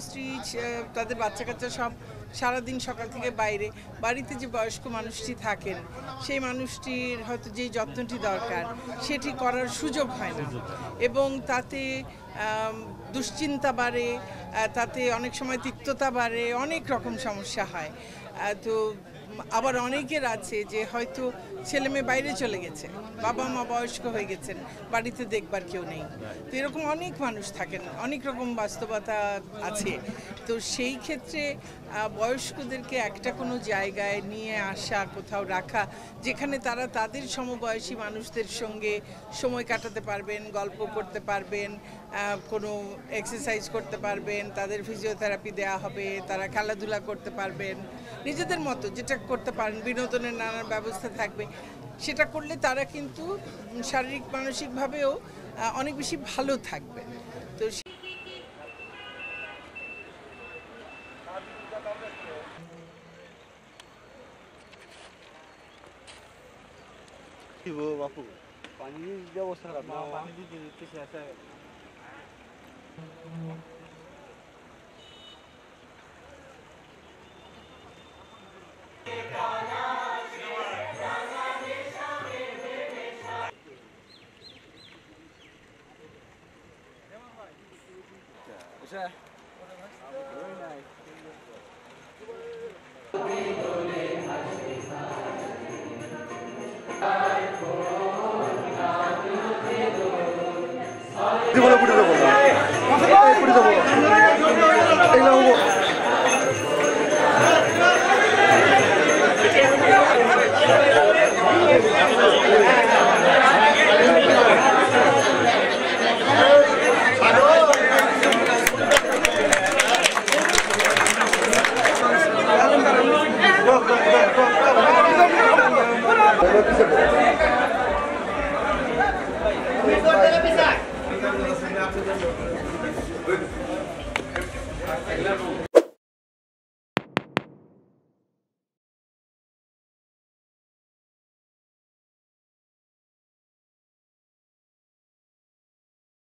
স্ত্রী তাদের বাচ্চা কাচ্চা সব সারাদিন সকাল থেকে বাইরে, বাড়িতে যে বয়স্ক মানুষটি থাকেন সেই মানুষটির হয়তো যেই যত্নটি দরকার সেটি করার সুযোগ হয় না, এবং তাতে দুশ্চিন্তা বাড়ে, তাতে অনেক সময় তিক্ততা বাড়ে, অনেক রকম সমস্যা হয়। তো আবার অনেকের আছে যে হয়তো ছেলে মেয়ে বাইরে চলে গেছে, বাবা মা বয়স্ক হয়ে গেছেন, বাড়িতে দেখবার কেউ নেই। তো এরকম অনেক মানুষ থাকেন, অনেক রকম বাস্তবতা আছে। তো সেই ক্ষেত্রে বয়স্কদেরকে একটা কোনো জায়গায় নিয়ে আসা, কোথাও রাখা, যেখানে তারা তাদের সমবয়সী মানুষদের সঙ্গে সময় কাটাতে পারবেন, গল্প করতে পারবেন, কোনো এক্সারসাইজ করতে পারবেন, তাদের ফিজিওথেরাপি দেওয়া হবে, তারা খেলাধুলা করতে পারবেন, নিজেদের মতো যেটা করতে পারেন, বিনোদনের নানান ব্যবস্থা থাকবে। সেটা করলে তারা কিন্তু শারীরিক মানসিকভাবেও অনেক বেশি ভালো থাকবে। তো বাপু পানির ব্যবস্থা খারাপ না, পানি দিতে দিতে শেষ হয়ে গেল। Bisa.